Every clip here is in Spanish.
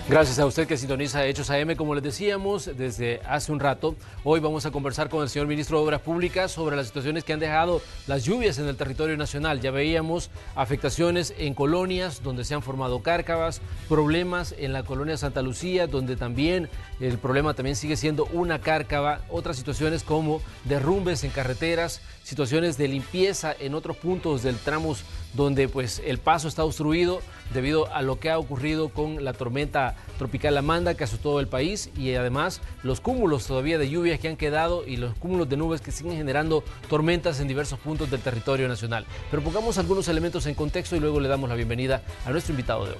Gracias a usted que sintoniza Hechos AM. Como les decíamos desde hace un rato, hoy vamos a conversar con el señor ministro de Obras Públicas sobre las situaciones que han dejado las lluvias en el territorio nacional. Ya veíamos afectaciones en colonias donde se han formado cárcavas, problemas en la colonia Santa Lucía, donde también el problema también sigue siendo una cárcava, otras situaciones como derrumbes en carreteras, situaciones de limpieza en otros puntos del tramos donde pues el paso está obstruido debido a lo que ha ocurrido con la tormenta tropical Amanda que azotó el país, y además los cúmulos todavía de lluvias que han quedado y los cúmulos de nubes que siguen generando tormentas en diversos puntos del territorio nacional. Pero pongamos algunos elementos en contexto y luego le damos la bienvenida a nuestro invitado de hoy.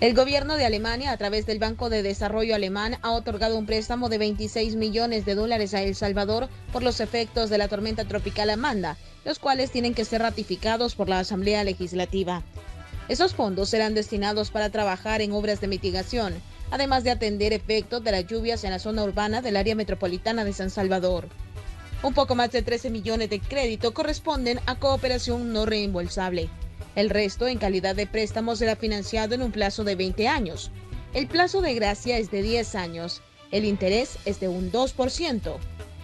El gobierno de Alemania, a través del Banco de Desarrollo Alemán, ha otorgado un préstamo de $26 millones a El Salvador por los efectos de la tormenta tropical Amanda, los cuales tienen que ser ratificados por la Asamblea Legislativa. Esos fondos serán destinados para trabajar en obras de mitigación, además de atender efectos de las lluvias en la zona urbana del área metropolitana de San Salvador. Un poco más de 13 millones de crédito corresponden a cooperación no reembolsable. El resto, en calidad de préstamo, será financiado en un plazo de 20 años. El plazo de gracia es de 10 años. El interés es de un 2%.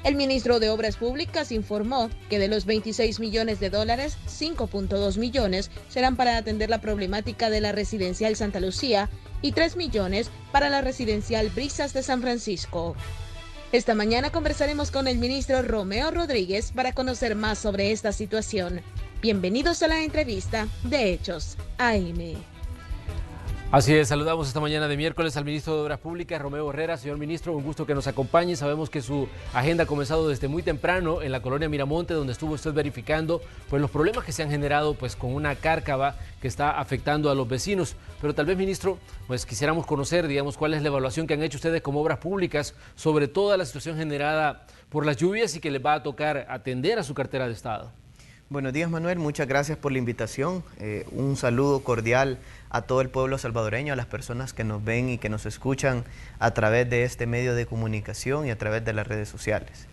El ministro de Obras Públicas informó que de los $26 millones, 5.2 millones serán para atender la problemática de la residencial Santa Lucía y 3 millones para la residencial Brisas de San Francisco. Esta mañana conversaremos con el ministro Romeo Rodríguez para conocer más sobre esta situación. Bienvenidos a la entrevista de Hechos AM. Así es, saludamos esta mañana de miércoles al ministro de Obras Públicas, Romeo Herrera. Señor ministro, un gusto que nos acompañe. Sabemos que su agenda ha comenzado desde muy temprano en la colonia Miramonte, donde estuvo usted verificando pues, los problemas que se han generado pues, con una cárcava que está afectando a los vecinos. Pero tal vez, ministro, pues quisiéramos conocer, digamos, cuál es la evaluación que han hecho ustedes como Obras Públicas sobre toda la situación generada por las lluvias y que les va a tocar atender a su cartera de Estado. Buenos días, Manuel, muchas gracias por la invitación. Un saludo cordial a todo el pueblo salvadoreño, a las personas que nos ven y que nos escuchan a través de este medio de comunicación y a través de las redes sociales.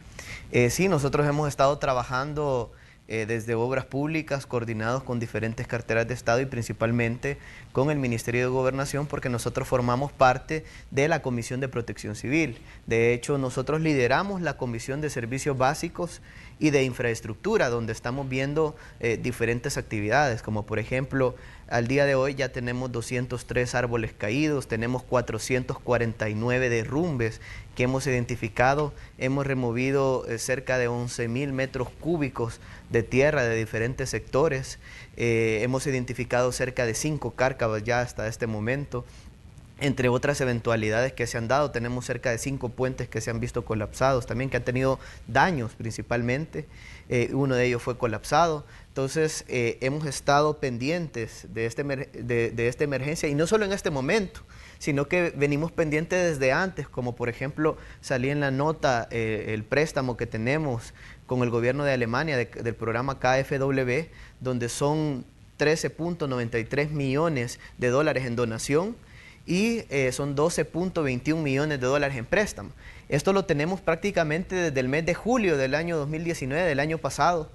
Sí, nosotros hemos estado trabajando desde Obras Públicas, coordinados con diferentes carteras de Estado y principalmente con el Ministerio de Gobernación, porque nosotros formamos parte de la Comisión de Protección Civil. De hecho, nosotros lideramos la Comisión de Servicios Básicos y de Infraestructura, donde estamos viendo diferentes actividades, como por ejemplo, al día de hoy ya tenemos 203 árboles caídos, tenemos 449 derrumbes que hemos identificado, hemos removido cerca de 11.000 metros cúbicos de tierra de diferentes sectores, hemos identificado cerca de 5 cárcavas ya hasta este momento. Entre otras eventualidades que se han dado, tenemos cerca de 5 puentes que se han visto colapsados, también que han tenido daños principalmente, uno de ellos fue colapsado. Entonces hemos estado pendientes de esta emergencia, y no solo en este momento, sino que venimos pendientes desde antes, como por ejemplo salí en la nota el préstamo que tenemos con el gobierno de Alemania del programa KfW, donde son 13.93 millones de dólares en donación, y son 12.21 millones de dólares en préstamo. Esto lo tenemos prácticamente desde el mes de julio del año 2019, del año pasado.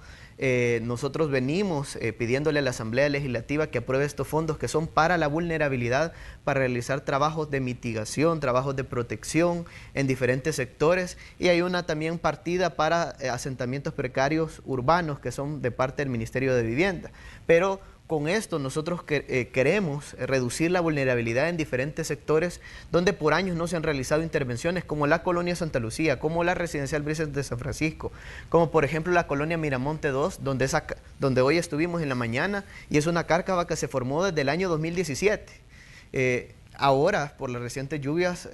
Nosotros venimos pidiéndole a la Asamblea Legislativa que apruebe estos fondos que son para la vulnerabilidad, para realizar trabajos de mitigación, trabajos de protección en diferentes sectores, y hay una también partida para asentamientos precarios urbanos que son de parte del Ministerio de Vivienda. Pero con esto nosotros queremos reducir la vulnerabilidad en diferentes sectores donde por años no se han realizado intervenciones, como la colonia Santa Lucía, como la residencial Brisas de San Francisco, como por ejemplo la colonia Miramonte 2, donde hoy estuvimos en la mañana, y es una cárcava que se formó desde el año 2017. Ahora, por las recientes lluvias,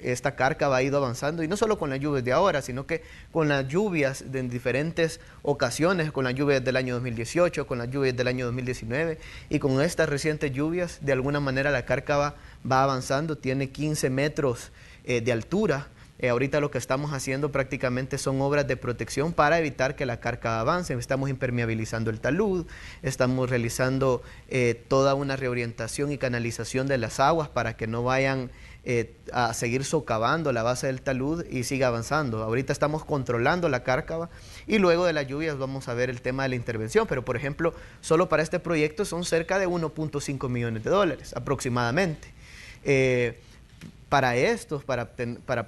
esta cárcava ha ido avanzando, y no solo con las lluvias de ahora, sino que con las lluvias de diferentes ocasiones, con las lluvias del año 2018, con las lluvias del año 2019, y con estas recientes lluvias, de alguna manera la cárcava va avanzando, tiene 15 metros de altura, Ahorita lo que estamos haciendo prácticamente son obras de protección para evitar que la cárcava avance. Estamos impermeabilizando el talud, estamos realizando toda una reorientación y canalización de las aguas para que no vayan a seguir socavando la base del talud y siga avanzando. Ahorita estamos controlando la cárcava y luego de las lluvias vamos a ver el tema de la intervención, pero por ejemplo, solo para este proyecto son cerca de 1.5 millones de dólares aproximadamente. Para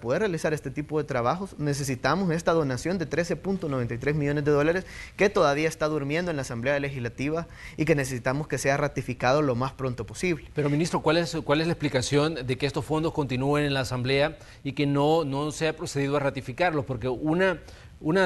poder realizar este tipo de trabajos necesitamos esta donación de 13.93 millones de dólares que todavía está durmiendo en la Asamblea Legislativa y que necesitamos que sea ratificado lo más pronto posible. Pero ministro, ¿cuál es la explicación de que estos fondos continúen en la Asamblea y que no se ha procedido a ratificarlos? Porque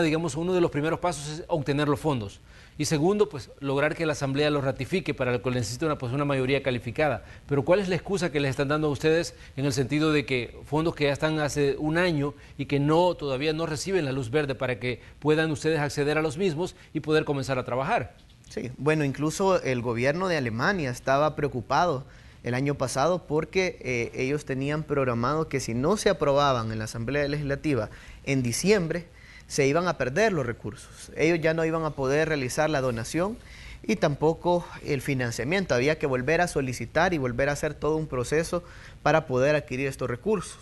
digamos, uno de los primeros pasos es obtener los fondos. Y segundo, pues lograr que la Asamblea los ratifique, para lo que necesita una mayoría calificada. Pero ¿cuál es la excusa que les están dando a ustedes en el sentido de que fondos que ya están hace un año y que todavía no reciben la luz verde para que puedan ustedes acceder a los mismos y poder comenzar a trabajar? Sí, bueno, incluso el gobierno de Alemania estaba preocupado el año pasado porque ellos tenían programado que si no se aprobaban en la Asamblea Legislativa en diciembre, se iban a perder los recursos. Ellos ya no iban a poder realizar la donación y tampoco el financiamiento. Había que volver a solicitar y volver a hacer todo un proceso para poder adquirir estos recursos.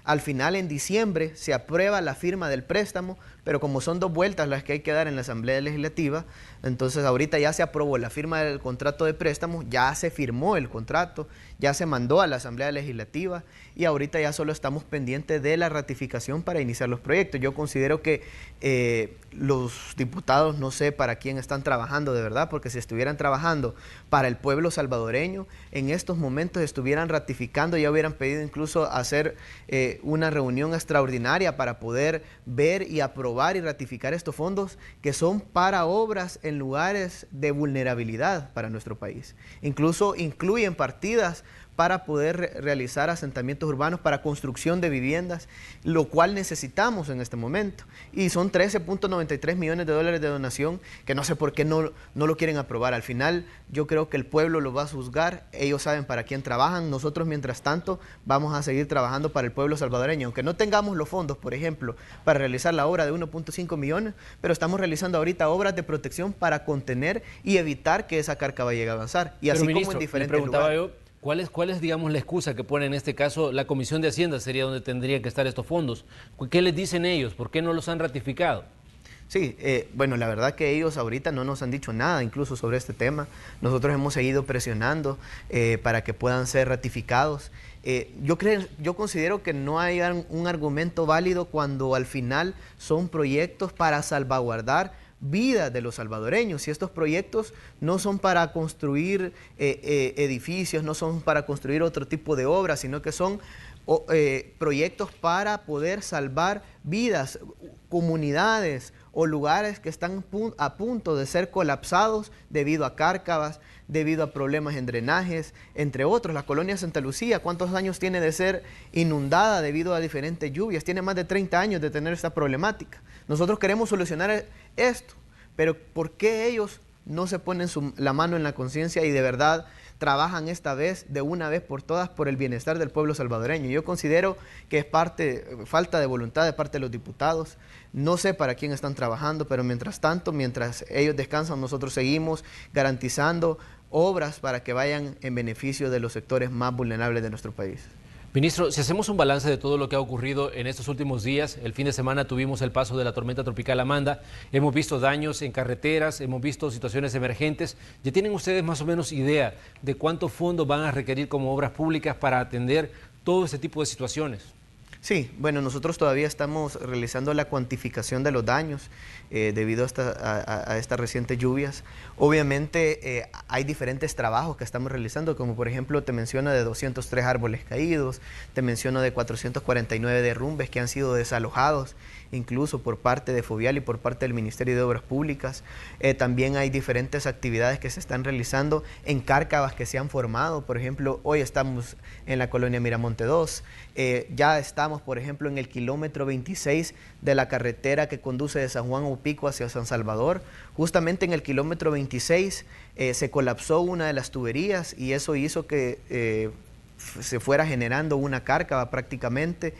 Al final, en diciembre, se aprueba la firma del préstamo, pero como son 2 vueltas las que hay que dar en la Asamblea Legislativa, entonces ahorita ya se aprobó la firma del contrato de préstamo, ya se firmó el contrato, ya se mandó a la Asamblea Legislativa y ahorita ya solo estamos pendientes de la ratificación para iniciar los proyectos. Yo considero que los diputados, no sé para quién están trabajando de verdad, porque si estuvieran trabajando para el pueblo salvadoreño, en estos momentos estuvieran ratificando, ya hubieran pedido incluso hacer una reunión extraordinaria para poder ver y aprobar y ratificar estos fondos que son para obras en lugares de vulnerabilidad para nuestro país. Incluso incluyen partidas para poder realizar asentamientos urbanos para construcción de viviendas, lo cual necesitamos en este momento. Y son 13.93 millones de dólares de donación que no sé por qué no lo quieren aprobar. Al final yo creo que el pueblo lo va a juzgar, ellos saben para quién trabajan, nosotros mientras tanto vamos a seguir trabajando para el pueblo salvadoreño. Aunque no tengamos los fondos, por ejemplo, para realizar la obra de 1.5 millones, pero estamos realizando ahorita obras de protección para contener y evitar que esa cárcava llegue a avanzar. Y pero así ministro, como en diferentes lugares. ¿Cuál es, digamos, la excusa que pone en este caso la Comisión de Hacienda? Sería donde tendrían que estar estos fondos. ¿Qué les dicen ellos? ¿Por qué no los han ratificado? Sí, bueno, la verdad que ellos ahorita no nos han dicho nada incluso sobre este tema. Nosotros hemos seguido presionando para que puedan ser ratificados. Yo considero que no hay un argumento válido cuando al final son proyectos para salvaguardar vida de los salvadoreños, y estos proyectos no son para construir edificios, no son para construir otro tipo de obras, sino que son proyectos para poder salvar vidas, comunidades o lugares que están a punto de ser colapsados debido a cárcavas, debido a problemas en drenajes, entre otros. La colonia Santa Lucía, ¿cuántos años tiene de ser inundada debido a diferentes lluvias? Tiene más de 30 años de tener esta problemática. Nosotros queremos solucionar esto, pero ¿por qué ellos no se ponen la mano en la conciencia y de verdad trabajan esta vez, de una vez por todas, por el bienestar del pueblo salvadoreño? Yo considero que es falta de voluntad de parte de los diputados. No sé para quién están trabajando, pero mientras tanto, mientras ellos descansan, nosotros seguimos garantizando obras para que vayan en beneficio de los sectores más vulnerables de nuestro país. Ministro, si hacemos un balance de todo lo que ha ocurrido en estos últimos días, el fin de semana tuvimos el paso de la tormenta tropical Amanda, hemos visto daños en carreteras, hemos visto situaciones emergentes. ¿Ya tienen ustedes más o menos idea de cuántos fondos van a requerir como obras públicas para atender todo este tipo de situaciones? Sí, bueno, nosotros todavía estamos realizando la cuantificación de los daños debido a estas recientes lluvias. Obviamente hay diferentes trabajos que estamos realizando, como por ejemplo te menciono de 203 árboles caídos, te menciono de 449 derrumbes que han sido desalojados, incluso por parte de Fovial y por parte del Ministerio de Obras Públicas. También hay diferentes actividades que se están realizando en cárcavas que se han formado. Por ejemplo, hoy estamos en la colonia Miramonte 2, ya estamos, por ejemplo, en el kilómetro 26 de la carretera que conduce de San Juan Opico hacia San Salvador. Justamente en el kilómetro 26 se colapsó una de las tuberías y eso hizo que se fuera generando una cárcava prácticamente.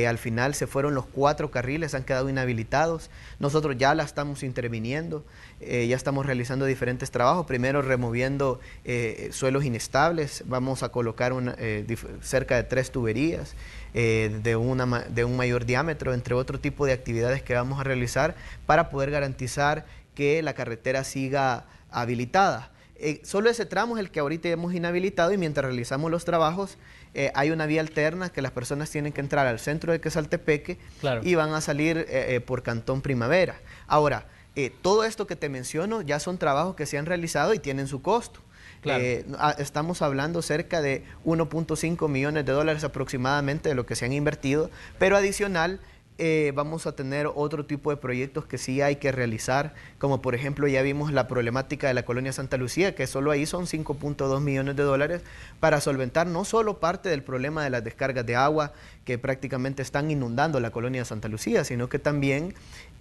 Al final se fueron los 4 carriles, han quedado inhabilitados. Nosotros ya la estamos interviniendo, ya estamos realizando diferentes trabajos. Primero removiendo suelos inestables, vamos a colocar cerca de 3 tuberías de un mayor diámetro, entre otro tipo de actividades que vamos a realizar para poder garantizar que la carretera siga habilitada. Solo ese tramo es el que ahorita hemos inhabilitado, y mientras realizamos los trabajos hay una vía alterna que las personas tienen que entrar al centro de Quezaltepeque, claro, y van a salir por Cantón Primavera. Ahora, todo esto que te menciono ya son trabajos que se han realizado y tienen su costo. Claro. Estamos hablando cerca de 1.5 millones de dólares aproximadamente de lo que se han invertido, pero adicional vamos a tener otro tipo de proyectos que sí hay que realizar, como por ejemplo ya vimos la problemática de la colonia Santa Lucía, que solo ahí son 5.2 millones de dólares para solventar no solo parte del problema de las descargas de agua que prácticamente están inundando la colonia Santa Lucía, sino que también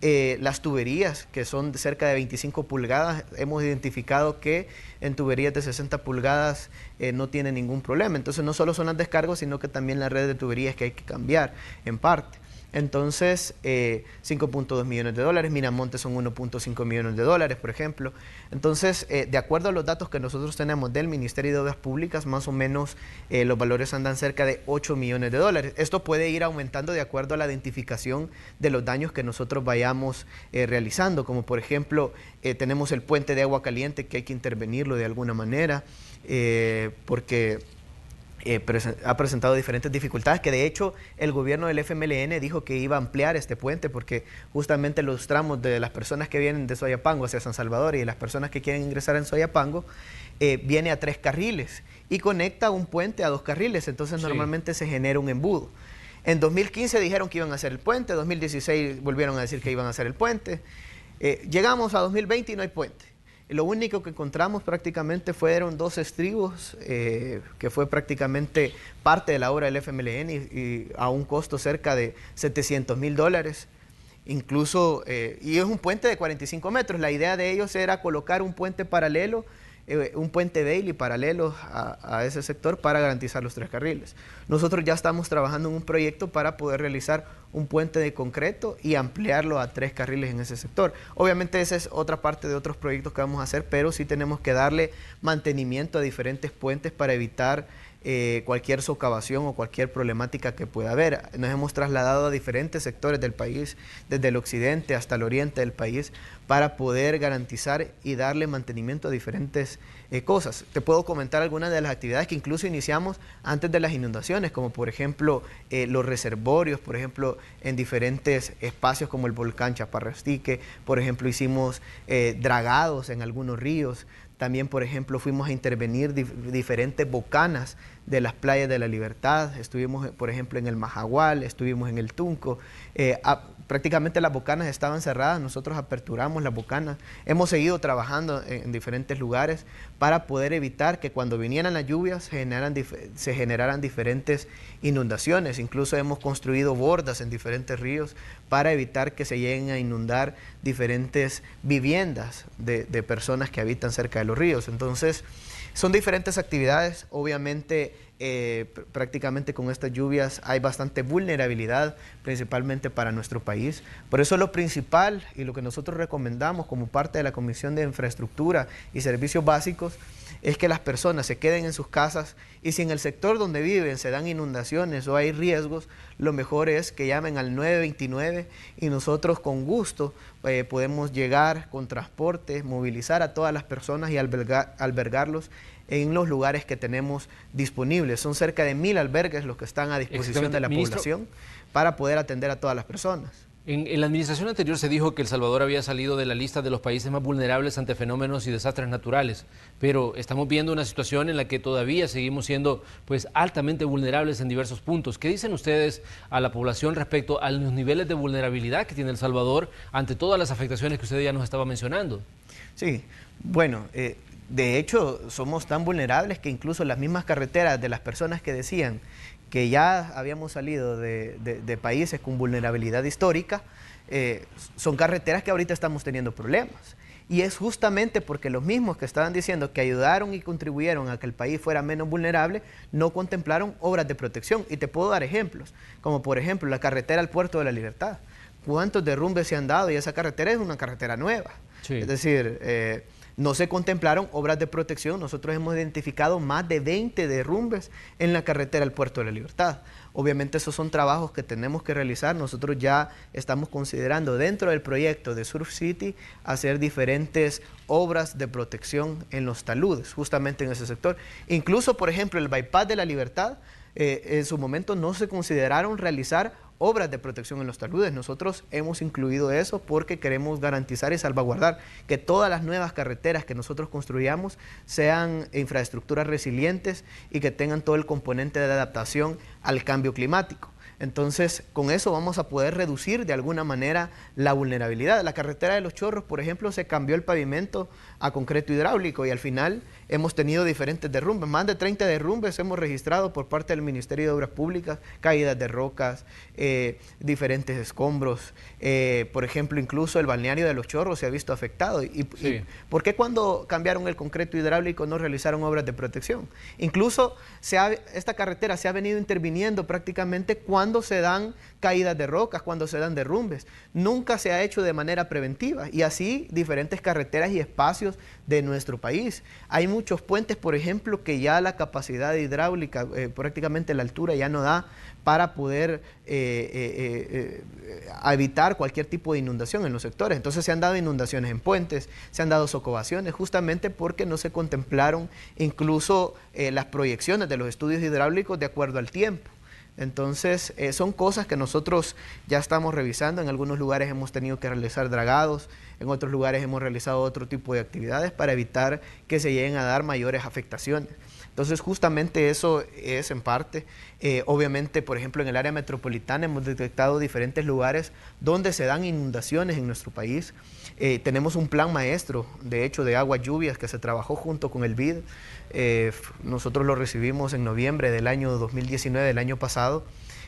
las tuberías, que son cerca de 25 pulgadas, hemos identificado que en tuberías de 60 pulgadas no tiene ningún problema. Entonces no solo son las descargas, sino que también la red de tuberías que hay que cambiar en parte. Entonces, 5.2 millones de dólares, Miramontes son 1.5 millones de dólares, por ejemplo. Entonces, de acuerdo a los datos que nosotros tenemos del Ministerio de Obras Públicas, más o menos los valores andan cerca de 8 millones de dólares. Esto puede ir aumentando de acuerdo a la identificación de los daños que nosotros vayamos realizando, como por ejemplo, tenemos el puente de agua caliente que hay que intervenirlo de alguna manera, porque ha presentado diferentes dificultades, que de hecho el gobierno del FMLN dijo que iba a ampliar este puente porque justamente los tramos de las personas que vienen de Soyapango hacia San Salvador y las personas que quieren ingresar en Soyapango viene a 3 carriles y conecta un puente a 2 carriles, entonces normalmente se genera un embudo. En 2015 dijeron que iban a hacer el puente, en 2016 volvieron a decir que iban a hacer el puente, llegamos a 2020 y no hay puente. Lo único que encontramos prácticamente fueron 2 estribos, que fue prácticamente parte de la obra del FMLN y a un costo cerca de 700,000 dólares. Incluso, y es un puente de 45 metros. La idea de ellos era colocar un puente paralelo, un puente Bailey paralelo a ese sector para garantizar los 3 carriles. Nosotros ya estamos trabajando en un proyecto para poder realizar un puente de concreto y ampliarlo a 3 carriles en ese sector. Obviamente esa es otra parte de otros proyectos que vamos a hacer, pero sí tenemos que darle mantenimiento a diferentes puentes para evitar cualquier socavación o cualquier problemática que pueda haber. Nos hemos trasladado a diferentes sectores del país, desde el occidente hasta el oriente del país, para poder garantizar y darle mantenimiento a diferentes cosas. Te puedo comentar algunas de las actividades que incluso iniciamos antes de las inundaciones, como por ejemplo los reservorios, por ejemplo en diferentes espacios como el volcán Chaparrastique, por ejemplo hicimos dragados en algunos ríos. También, por ejemplo, fuimos a intervenir diferentes bocanas de las playas de la Libertad. Estuvimos, por ejemplo, en el Majagual, estuvimos en el Tunco. Prácticamente las bocanas estaban cerradas, nosotros aperturamos las bocanas. Hemos seguido trabajando en diferentes lugares para poder evitar que cuando vinieran las lluvias se generaran diferentes inundaciones. Incluso hemos construido bordas en diferentes ríos para evitar que se lleguen a inundar diferentes viviendas de personas que habitan cerca de los ríos. Entonces, son diferentes actividades. Obviamente, prácticamente con estas lluvias hay bastante vulnerabilidad, principalmente para nuestro país. Por eso lo principal y lo que nosotros recomendamos como parte de la Comisión de Infraestructura y Servicios Básicos es que las personas se queden en sus casas, y si en el sector donde viven se dan inundaciones o hay riesgos, lo mejor es que llamen al 929 y nosotros con gusto podemos llegar con transporte, movilizar a todas las personas y albergarlos en los lugares que tenemos disponibles. Son cerca de 1,000 albergues los que están a disposición de la población para poder atender a todas las personas. En la administración anterior se dijo que El Salvador había salido de la lista de los países más vulnerables ante fenómenos y desastres naturales, pero estamos viendo una situación en la que todavía seguimos siendo pues altamente vulnerables en diversos puntos. ¿Qué dicen ustedes a la población respecto a los niveles de vulnerabilidad que tiene El Salvador ante todas las afectaciones que usted ya nos estaba mencionando? Sí, bueno, de hecho somos tan vulnerables que incluso las mismas carreteras de las personas que decían que ya habíamos salido de países con vulnerabilidad histórica, son carreteras que ahorita estamos teniendo problemas. Y es justamente porque los mismos que estaban diciendo que ayudaron y contribuyeron a que el país fuera menos vulnerable, no contemplaron obras de protección. Y te puedo dar ejemplos, como por ejemplo la carretera al Puerto de la Libertad. ¿Cuántos derrumbes se han dado? Y esa carretera es una carretera nueva. Sí. Es decir, no se contemplaron obras de protección. Nosotros hemos identificado más de 20 derrumbes en la carretera al Puerto de la Libertad. Obviamente esos son trabajos que tenemos que realizar. Nosotros ya estamos considerando dentro del proyecto de Surf City hacer diferentes obras de protección en los taludes, justamente en ese sector. Incluso, por ejemplo, el Bypass de la Libertad, en su momento no se consideraron realizar obras de protección en los taludes. Nosotros hemos incluido eso porque queremos garantizar y salvaguardar que todas las nuevas carreteras que nosotros construyamos sean infraestructuras resilientes y que tengan todo el componente de adaptación al cambio climático. Entonces, con eso vamos a poder reducir de alguna manera la vulnerabilidad. La carretera de Los Chorros, por ejemplo, se cambió el pavimento a concreto hidráulico y al final hemos tenido diferentes derrumbes. Más de 30 derrumbes hemos registrado por parte del Ministerio de Obras Públicas, caídas de rocas, diferentes escombros. Por ejemplo, incluso el balneario de Los Chorros se ha visto afectado. Sí. ¿Y por qué cuando cambiaron el concreto hidráulico no realizaron obras de protección? Incluso esta carretera se ha venido interviniendo prácticamente cuando se dan caídas de rocas, cuando se dan derrumbes. Nunca se ha hecho de manera preventiva y así diferentes carreteras y espacios de nuestro país. Hay muchos puentes, por ejemplo, que ya la capacidad hidráulica, prácticamente la altura ya no da para poder evitar cualquier tipo de inundación en los sectores. Entonces se han dado inundaciones en puentes, se han dado socavaciones, justamente porque no se contemplaron incluso las proyecciones de los estudios hidráulicos de acuerdo al tiempo. Entonces, son cosas que nosotros ya estamos revisando. En algunos lugares hemos tenido que realizar dragados, en otros lugares hemos realizado otro tipo de actividades para evitar que se lleguen a dar mayores afectaciones. Entonces, justamente eso es en parte. Obviamente, por ejemplo, en el área metropolitana hemos detectado diferentes lugares donde se dan inundaciones en nuestro país. Tenemos un plan maestro, de hecho, de aguas lluvias que se trabajó junto con el BID. Nosotros lo recibimos en noviembre del año 2019, del año pasado.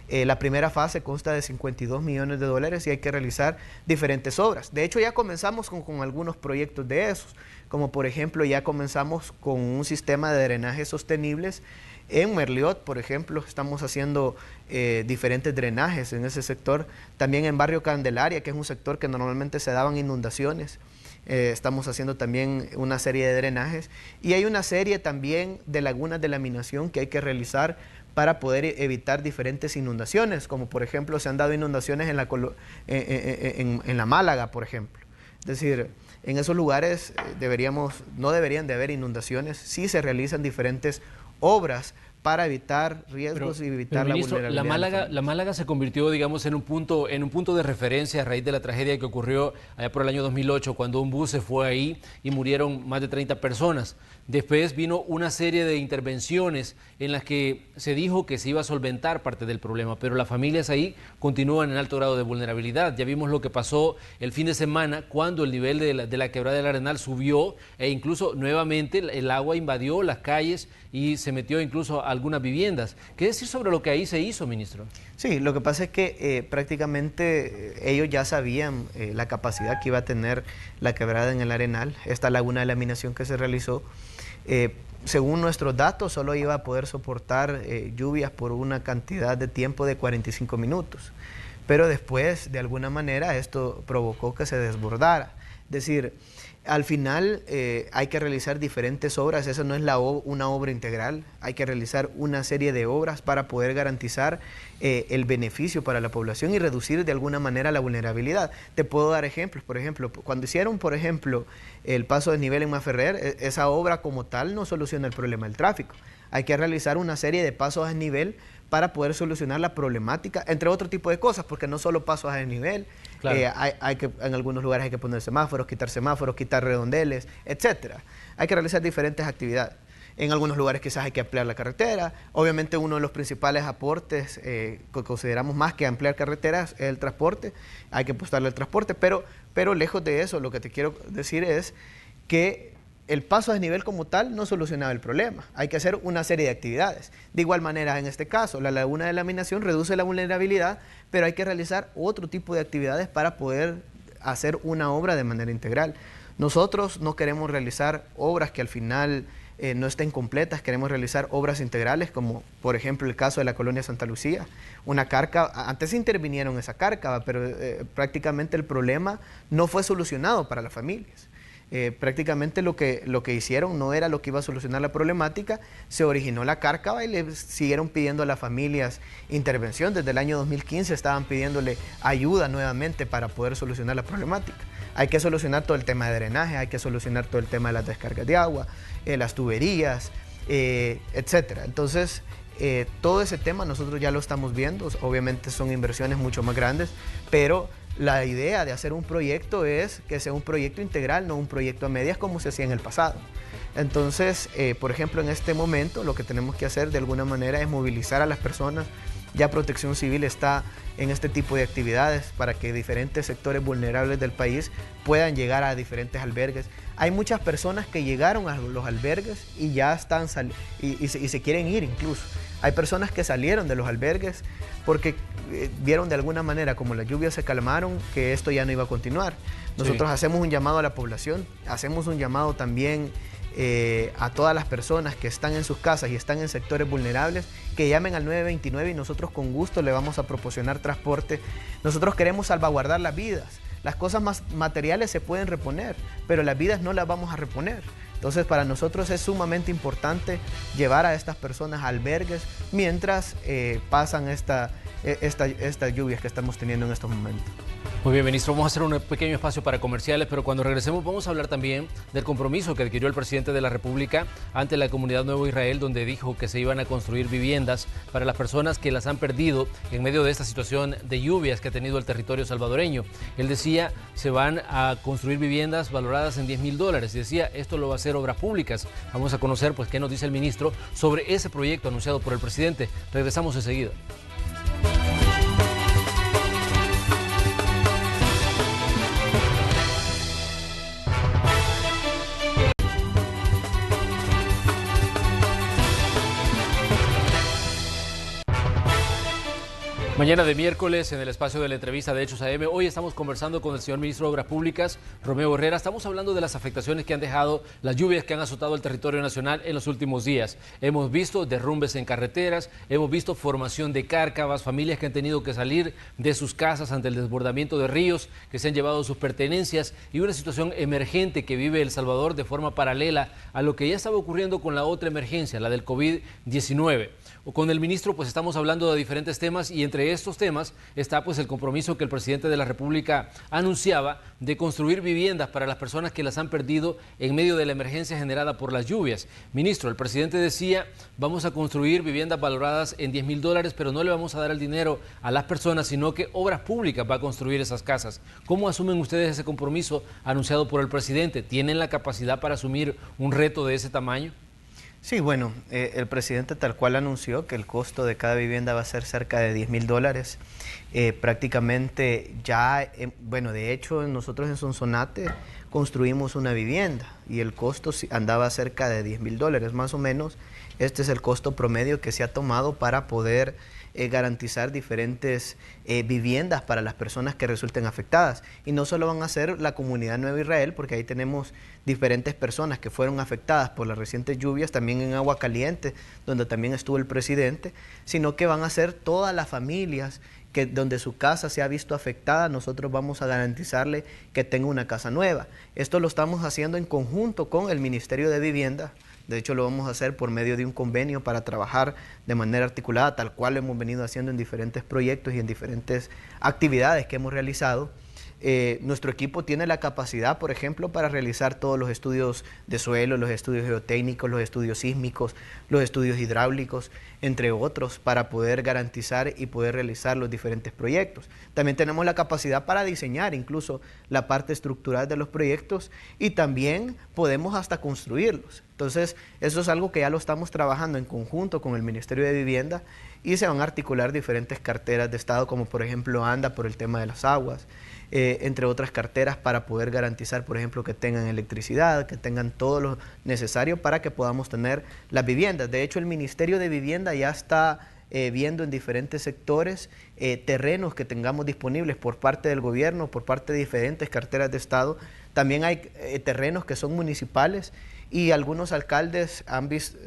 La primera fase consta de 52 millones de dólares y hay que realizar diferentes obras. De hecho, ya comenzamos con algunos proyectos de esos, como por ejemplo, ya comenzamos con un sistema de drenaje sostenibles en Merliot, por ejemplo. Estamos haciendo diferentes drenajes en ese sector. También en Barrio Candelaria, que es un sector que normalmente se daban inundaciones. Estamos haciendo también una serie de drenajes y hay una serie también de lagunas de laminación que hay que realizar para poder evitar diferentes inundaciones, como por ejemplo se han dado inundaciones en la Málaga, por ejemplo. Es decir, en esos lugares no deberían de haber inundaciones, sí se realizan diferentes obras para evitar riesgos y evitar la vulnerabilidad. La Málaga se convirtió, digamos, en un punto de referencia a raíz de la tragedia que ocurrió allá por el año 2008, cuando un bus se fue ahí y murieron más de 30 personas. Después vino una serie de intervenciones en las que se dijo que se iba a solventar parte del problema, pero las familias ahí continúan en alto grado de vulnerabilidad. Ya vimos lo que pasó el fin de semana cuando el nivel de la quebrada del Arenal subió e incluso nuevamente el agua invadió las calles y se metió incluso a algunas viviendas. ¿Qué decir sobre lo que ahí se hizo, ministro? Sí, lo que pasa es que prácticamente ellos ya sabían la capacidad que iba a tener la quebrada en el Arenal, esta laguna de laminación que se realizó. Según nuestros datos, solo iba a poder soportar lluvias por una cantidad de tiempo de 45 minutos. Pero después, de alguna manera, esto provocó que se desbordara. Es decir, al final hay que realizar diferentes obras, esa no es una obra integral, hay que realizar una serie de obras para poder garantizar el beneficio para la población y reducir de alguna manera la vulnerabilidad. Te puedo dar ejemplos, por ejemplo, cuando hicieron, por ejemplo, el paso de desnivel en Maferrer, esa obra como tal no soluciona el problema del tráfico. Hay que realizar una serie de pasos a desnivel para poder solucionar la problemática, entre otro tipo de cosas, porque no solo pasos a desnivel, claro. En algunos lugares hay que poner semáforos, quitar redondeles, etcétera. Hay que realizar diferentes actividades. En algunos lugares quizás hay que ampliar la carretera. Obviamente uno de los principales aportes que consideramos más que ampliar carreteras es el transporte. Hay que apostarle al transporte, pero lejos de eso, lo que te quiero decir es que el paso a desnivel como tal no solucionaba el problema. Hay que hacer una serie de actividades. De igual manera, en este caso, la laguna de laminación reduce la vulnerabilidad, pero hay que realizar otro tipo de actividades para poder hacer una obra de manera integral. Nosotros no queremos realizar obras que al final no estén completas, queremos realizar obras integrales, como por ejemplo el caso de la colonia Santa Lucía, una cárcava. Antes intervinieron esa cárcava, pero prácticamente el problema no fue solucionado para las familias. Prácticamente lo que hicieron no era lo que iba a solucionar la problemática, se originó la cárcava y le siguieron pidiendo a las familias intervención. Desde el año 2015 estaban pidiéndole ayuda nuevamente para poder solucionar la problemática. Hay que solucionar todo el tema de drenaje, hay que solucionar todo el tema de las descargas de agua, las tuberías, etcétera. Entonces, todo ese tema nosotros ya lo estamos viendo. Obviamente son inversiones mucho más grandes, pero la idea de hacer un proyecto es que sea un proyecto integral, no un proyecto a medias como se hacía en el pasado. Entonces, por ejemplo, en este momento lo que tenemos que hacer de alguna manera es movilizar a las personas. Ya Protección Civil está en este tipo de actividades para que diferentes sectores vulnerables del país puedan llegar a diferentes albergues. Hay muchas personas que llegaron a los albergues y ya están y se quieren ir incluso. Hay personas que salieron de los albergues porque vieron de alguna manera, como las lluvias se calmaron, que esto ya no iba a continuar. Nosotros hacemos un llamado a la población, hacemos un llamado también a todas las personas que están en sus casas y están en sectores vulnerables, que llamen al 929 y nosotros con gusto le vamos a proporcionar transporte. Nosotros queremos salvaguardar las vidas. Las cosas más materiales se pueden reponer, pero las vidas no las vamos a reponer. Entonces, para nosotros es sumamente importante llevar a estas personas a albergues mientras pasan estas lluvias que estamos teniendo en estos momentos. Muy bien, ministro, vamos a hacer un pequeño espacio para comerciales, pero cuando regresemos vamos a hablar también del compromiso que adquirió el presidente de la República ante la comunidad Nuevo Israel, donde dijo que se iban a construir viviendas para las personas que las han perdido en medio de esta situación de lluvias que ha tenido el territorio salvadoreño. Él decía, se van a construir viviendas valoradas en $10,000 y decía, esto lo va a hacer Obras Públicas. Vamos a conocer pues qué nos dice el ministro sobre ese proyecto anunciado por el presidente. Regresamos enseguida. Mañana de miércoles, en el espacio de la entrevista de Hechos AM, hoy estamos conversando con el señor ministro de Obras Públicas, Romeo Herrera. Estamos hablando de las afectaciones que han dejado las lluvias que han azotado el territorio nacional en los últimos días. Hemos visto derrumbes en carreteras, hemos visto formación de cárcavas, familias que han tenido que salir de sus casas ante el desbordamiento de ríos, que se han llevado sus pertenencias y una situación emergente que vive El Salvador de forma paralela a lo que ya estaba ocurriendo con la otra emergencia, la del COVID-19. Con el ministro pues estamos hablando de diferentes temas y entre estos temas está pues el compromiso que el presidente de la República anunciaba de construir viviendas para las personas que las han perdido en medio de la emergencia generada por las lluvias. Ministro, el presidente decía, vamos a construir viviendas valoradas en $10,000, pero no le vamos a dar el dinero a las personas, sino que Obras Públicas va a construir esas casas. ¿Cómo asumen ustedes ese compromiso anunciado por el presidente? ¿Tienen la capacidad para asumir un reto de ese tamaño? Sí, bueno, el presidente tal cual anunció que el costo de cada vivienda va a ser cerca de $10,000. Prácticamente ya, bueno, de hecho nosotros en Sonsonate construimos una vivienda y el costo andaba cerca de $10,000, más o menos. Este es el costo promedio que se ha tomado para poder garantizar diferentes viviendas para las personas que resulten afectadas. Y no solo van a ser la comunidad Nueva Israel, porque ahí tenemos diferentes personas que fueron afectadas por las recientes lluvias, también en Agua Caliente, donde también estuvo el presidente, sino que van a ser todas las familias que donde su casa se ha visto afectada, nosotros vamos a garantizarle que tenga una casa nueva. Esto lo estamos haciendo en conjunto con el Ministerio de Vivienda. De hecho, lo vamos a hacer por medio de un convenio para trabajar de manera articulada, tal cual lo hemos venido haciendo en diferentes proyectos y en diferentes actividades que hemos realizado. Nuestro equipo tiene la capacidad, por ejemplo, para realizar todos los estudios de suelo, los estudios geotécnicos, los estudios sísmicos, los estudios hidráulicos, entre otros, para poder garantizar y poder realizar los diferentes proyectos. También tenemos la capacidad para diseñar incluso la parte estructural de los proyectos y también podemos hasta construirlos. Entonces, eso es algo que ya lo estamos trabajando en conjunto con el Ministerio de Vivienda y se van a articular diferentes carteras de Estado, como por ejemplo ANDA por el tema de las aguas, entre otras carteras para poder garantizar, por ejemplo, que tengan electricidad, que tengan todo lo necesario para que podamos tener las viviendas. De hecho, el Ministerio de Vivienda ya está viendo en diferentes sectores terrenos que tengamos disponibles por parte del gobierno, por parte de diferentes carteras de Estado, También hay terrenos que son municipales y algunos alcaldes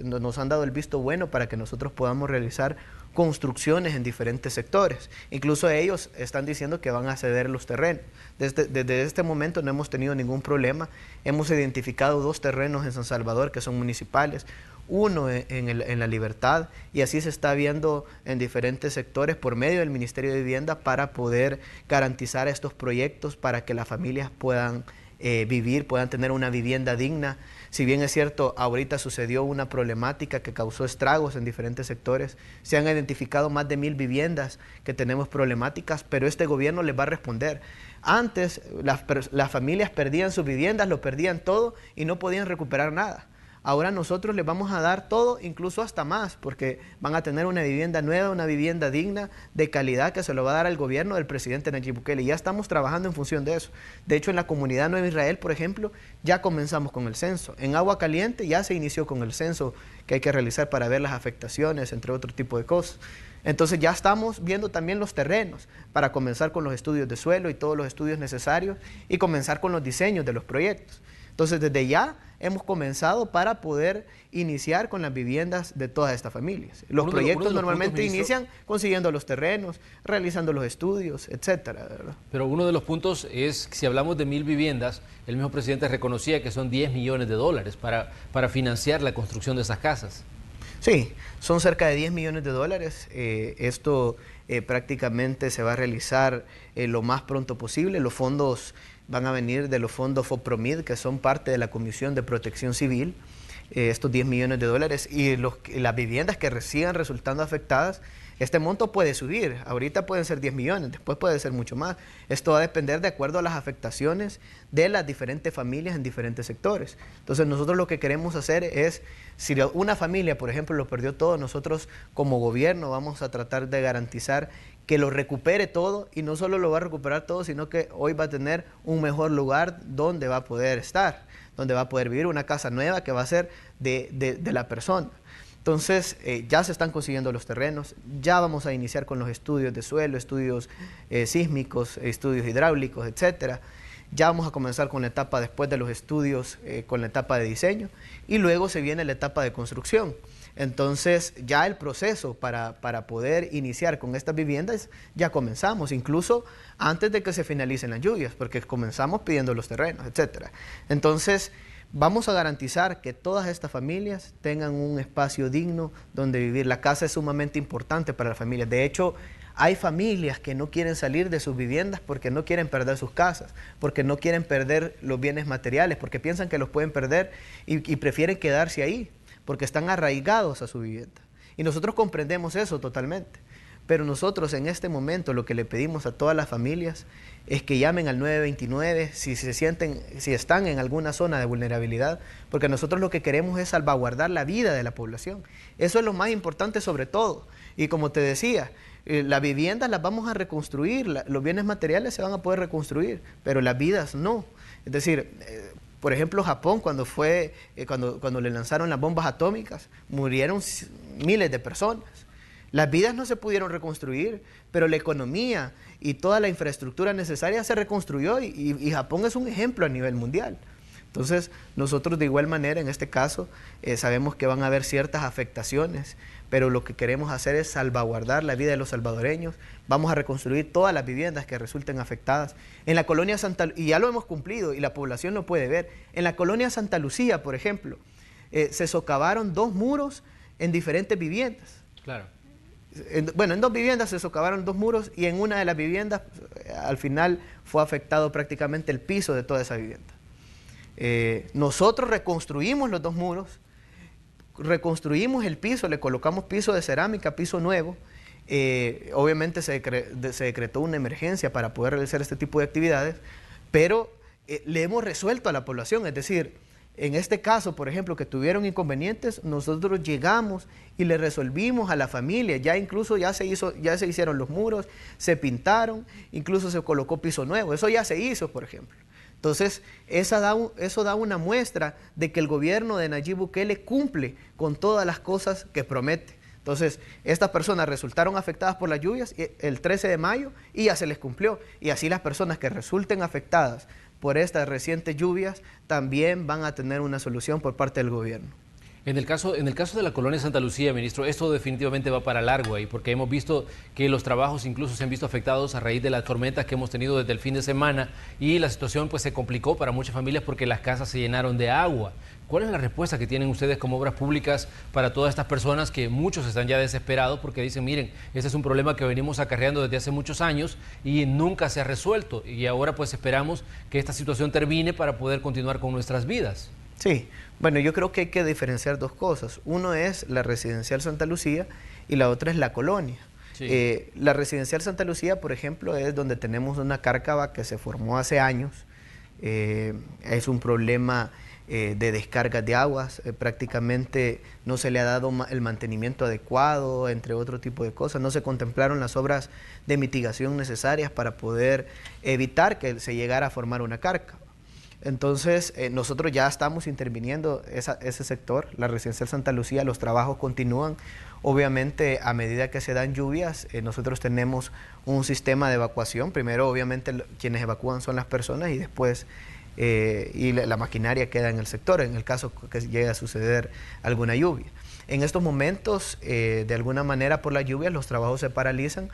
nos han dado el visto bueno para que nosotros podamos realizar construcciones en diferentes sectores. Incluso ellos están diciendo que van a ceder los terrenos. Desde este momento no hemos tenido ningún problema. Hemos identificado 2 terrenos en San Salvador que son municipales, uno en La Libertad, y así se está viendo en diferentes sectores por medio del Ministerio de Vivienda para poder garantizar estos proyectos para que las familias puedan vivir, puedan tener una vivienda digna. Si bien es cierto, ahorita sucedió una problemática que causó estragos en diferentes sectores, se han identificado más de 1000 viviendas que tenemos problemáticas, pero este gobierno les va a responder. Antes las familias perdían sus viviendas, lo perdían todo y no podían recuperar nada. Ahora nosotros les vamos a dar todo, incluso hasta más, porque van a tener una vivienda nueva, una vivienda digna, de calidad, que se lo va a dar al gobierno del presidente Nayib Bukele. Y ya estamos trabajando en función de eso. De hecho, en la comunidad Nueva Israel, por ejemplo, ya comenzamos con el censo. En Agua Caliente ya se inició con el censo que hay que realizar para ver las afectaciones, entre otro tipo de cosas. Entonces ya estamos viendo también los terrenos para comenzar con los estudios de suelo y todos los estudios necesarios y comenzar con los diseños de los proyectos. Entonces, desde ya hemos comenzado para poder iniciar con las viviendas de todas estas familias. Los proyectos normalmente inician consiguiendo los terrenos, realizando los estudios, etcétera, ¿verdad? Pero uno de los puntos es que si hablamos de 1000 viviendas, el mismo presidente reconocía que son 10 millones de dólares para financiar la construcción de esas casas. Sí, son cerca de 10 millones de dólares. Esto prácticamente se va a realizar lo más pronto posible. Los fondos van a venir de los fondos FOPROMID, que son parte de la Comisión de Protección Civil, estos 10 millones de dólares, y las viviendas que sigan resultando afectadas, este monto puede subir. Ahorita pueden ser 10 millones, después puede ser mucho más. Esto va a depender de acuerdo a las afectaciones de las diferentes familias en diferentes sectores. Entonces nosotros lo que queremos hacer es, si una familia, por ejemplo, lo perdió todo, nosotros como gobierno vamos a tratar de garantizar que lo recupere todo, y no solo lo va a recuperar todo, sino que hoy va a tener un mejor lugar donde va a poder estar, donde va a poder vivir, una casa nueva que va a ser de la persona. Entonces, ya se están consiguiendo los terrenos, ya vamos a iniciar con los estudios de suelo, estudios sísmicos, estudios hidráulicos, etcétera. Ya vamos a comenzar con la etapa después de los estudios, con la etapa de diseño, y luego se viene la etapa de construcción. Entonces ya el proceso para poder iniciar con estas viviendas ya comenzamos, incluso antes de que se finalicen las lluvias, porque comenzamos pidiendo los terrenos, etcétera. Entonces vamos a garantizar que todas estas familias tengan un espacio digno donde vivir. La casa es sumamente importante para las familias. De hecho, hay familias que no quieren salir de sus viviendas porque no quieren perder sus casas, porque no quieren perder los bienes materiales, porque piensan que los pueden perder y prefieren quedarse ahí, porque están arraigados a su vivienda. Y nosotros comprendemos eso totalmente. Pero nosotros en este momento lo que le pedimos a todas las familias es que llamen al 929 si están en alguna zona de vulnerabilidad, porque nosotros lo que queremos es salvaguardar la vida de la población. Eso es lo más importante sobre todo. Y como te decía, las viviendas las vamos a reconstruir, los bienes materiales se van a poder reconstruir, pero las vidas no. Es decir, por ejemplo, Japón, cuando le lanzaron las bombas atómicas, murieron miles de personas. Las vidas no se pudieron reconstruir, pero la economía y toda la infraestructura necesaria se reconstruyó y Japón es un ejemplo a nivel mundial. Entonces, nosotros de igual manera, en este caso, sabemos que van a haber ciertas afectaciones, pero lo que queremos hacer es salvaguardar la vida de los salvadoreños. Vamos a reconstruir todas las viviendas que resulten afectadas. En la colonia Santa Lucía, y ya lo hemos cumplido y la población lo puede ver, en la colonia Santa Lucía, por ejemplo, se socavaron 2 muros en diferentes viviendas. Claro. En 2 viviendas se socavaron 2 muros y en una de las viviendas al final fue afectado prácticamente el piso de toda esa vivienda. Nosotros reconstruimos los 2 muros, reconstruimos el piso, le colocamos piso de cerámica, piso nuevo. Obviamente se decretó una emergencia para poder realizar este tipo de actividades, pero le hemos resuelto a la población, es decir, en este caso, por ejemplo, que tuvieron inconvenientes, nosotros llegamos y le resolvimos a la familia, ya incluso ya se hicieron los muros, se pintaron, incluso se colocó piso nuevo, eso ya se hizo, por ejemplo. Entonces, eso da una muestra de que el gobierno de Nayib Bukele cumple con todas las cosas que promete. Entonces, estas personas resultaron afectadas por las lluvias el 13 de mayo y ya se les cumplió. Y así las personas que resulten afectadas por estas recientes lluvias, también van a tener una solución por parte del gobierno. En el caso de la colonia Santa Lucía, ministro, esto definitivamente va para largo ahí, porque hemos visto que los trabajos incluso se han visto afectados a raíz de las tormentas que hemos tenido desde el fin de semana y la situación pues se complicó para muchas familias porque las casas se llenaron de agua. ¿Cuál es la respuesta que tienen ustedes como obras públicas para todas estas personas que muchos están ya desesperados porque dicen, miren, este es un problema que venimos acarreando desde hace muchos años y nunca se ha resuelto y ahora pues esperamos que esta situación termine para poder continuar con nuestras vidas? Sí, bueno, yo creo que hay que diferenciar dos cosas. Uno es la residencial Santa Lucía y la otra es la colonia. Sí. La residencial Santa Lucía, por ejemplo, es donde tenemos una cárcava que se formó hace años. Es un problema de descargas de aguas, prácticamente no se le ha dado el mantenimiento adecuado, entre otro tipo de cosas. No se contemplaron las obras de mitigación necesarias para poder evitar que se llegara a formar una cárcava. Entonces, nosotros ya estamos interviniendo ese sector, la residencial Santa Lucía, los trabajos continúan. Obviamente, a medida que se dan lluvias, nosotros tenemos un sistema de evacuación. Primero, obviamente, quienes evacúan son las personas y después la maquinaria queda en el sector, en el caso que llegue a suceder alguna lluvia. En estos momentos, de alguna manera, por las lluvias, los trabajos se paralizan.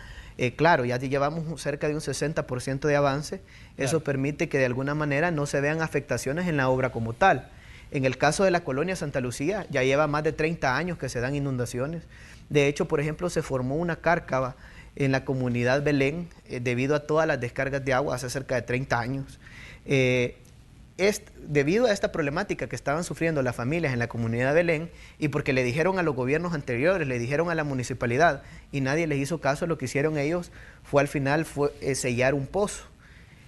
Claro, ya llevamos cerca de un 60% de avance. Eso permite que de alguna manera no se vean afectaciones en la obra como tal. En el caso de la colonia Santa Lucía, ya lleva más de 30 años que se dan inundaciones. De hecho, por ejemplo, se formó una cárcava en la comunidad Belén debido a todas las descargas de agua hace cerca de 30 años. Debido a esta problemática que estaban sufriendo las familias en la comunidad de Belén y porque le dijeron a los gobiernos anteriores, le dijeron a la municipalidad y nadie les hizo caso, lo que hicieron ellos fue al final sellar un pozo.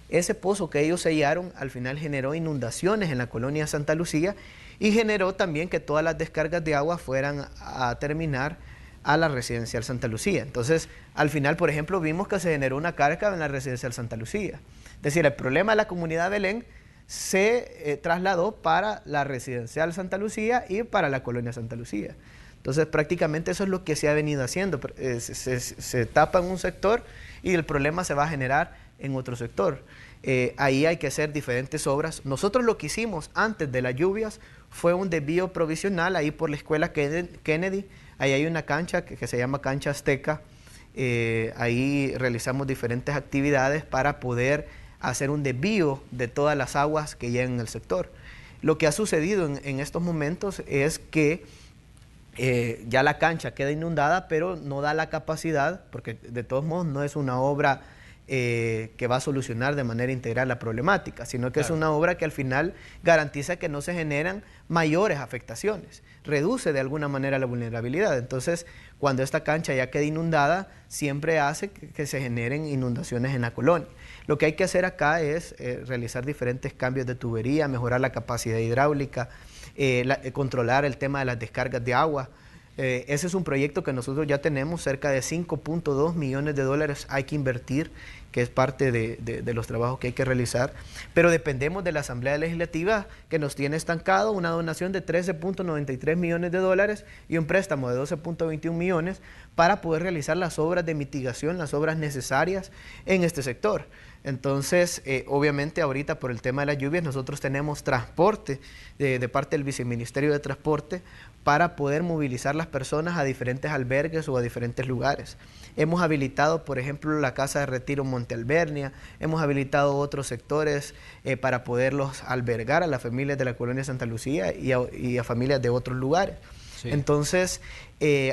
Ese pozo que ellos sellaron al final generó inundaciones en la colonia Santa Lucía y generó también que todas las descargas de agua fueran a terminar a la residencial Santa Lucía. Entonces, al final, por ejemplo, vimos que se generó una cárcava en la residencial Santa Lucía. Es decir, el problema de la comunidad de Belén se trasladó para la residencial Santa Lucía y para la colonia Santa Lucía. Entonces, prácticamente eso es lo que se ha venido haciendo. Se tapa en un sector y el problema se va a generar en otro sector. Ahí hay que hacer diferentes obras. Nosotros lo que hicimos antes de las lluvias fue un desvío provisional ahí por la escuela Kennedy. Ahí hay una cancha que se llama Cancha Azteca. Ahí realizamos diferentes actividades para poder hacer un desvío de todas las aguas que llegan al sector. Lo que ha sucedido en estos momentos es que ya la cancha queda inundada, pero no da la capacidad, porque de todos modos no es una obra que va a solucionar de manera integral la problemática, sino que es una obra que al final garantiza que no se generan mayores afectaciones, reduce de alguna manera la vulnerabilidad. Entonces, cuando esta cancha ya queda inundada, siempre hace que se generen inundaciones en la colonia. Lo que hay que hacer acá es realizar diferentes cambios de tubería, mejorar la capacidad hidráulica, controlar el tema de las descargas de agua. Ese es un proyecto que nosotros ya tenemos, cerca de 5.2 millones de dólares hay que invertir, que es parte de los trabajos que hay que realizar, pero dependemos de la Asamblea Legislativa que nos tiene estancado, una donación de 13.93 millones de dólares y un préstamo de 12.21 millones para poder realizar las obras de mitigación, las obras necesarias en este sector. Entonces, obviamente ahorita por el tema de las lluvias nosotros tenemos transporte de parte del Viceministerio de Transporte para poder movilizar las personas a diferentes albergues o a diferentes lugares. Hemos habilitado, por ejemplo, la Casa de Retiro Monte Albernia, hemos habilitado otros sectores para poderlos albergar a las familias de la colonia Santa Lucía y a familias de otros lugares. Sí. Entonces,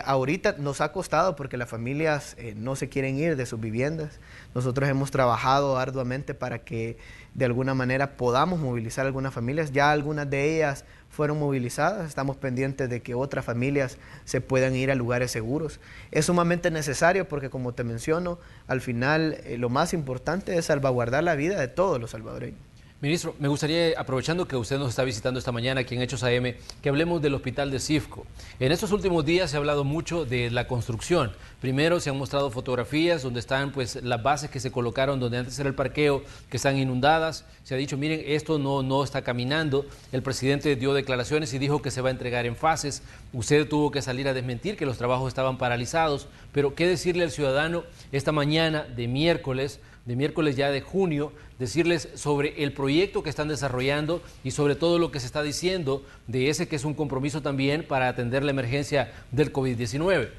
ahorita nos ha costado porque las familias no se quieren ir de sus viviendas. Nosotros hemos trabajado arduamente para que de alguna manera podamos movilizar algunas familias. Ya algunas de ellas fueron movilizadas, estamos pendientes de que otras familias se puedan ir a lugares seguros. Es sumamente necesario porque, como te menciono, al final lo más importante es salvaguardar la vida de todos los salvadoreños. Ministro, me gustaría, aprovechando que usted nos está visitando esta mañana aquí en Hechos AM, que hablemos del hospital de Cifco. En estos últimos días se ha hablado mucho de la construcción. Primero se han mostrado fotografías donde están pues las bases que se colocaron donde antes era el parqueo, que están inundadas. Se ha dicho, miren, esto no está caminando. El presidente dio declaraciones y dijo que se va a entregar en fases. Usted tuvo que salir a desmentir que los trabajos estaban paralizados. Pero, ¿qué decirle al ciudadano esta mañana de miércoles, de miércoles ya de junio, decirles sobre el proyecto que están desarrollando y sobre todo lo que se está diciendo de ese que es un compromiso también para atender la emergencia del COVID-19.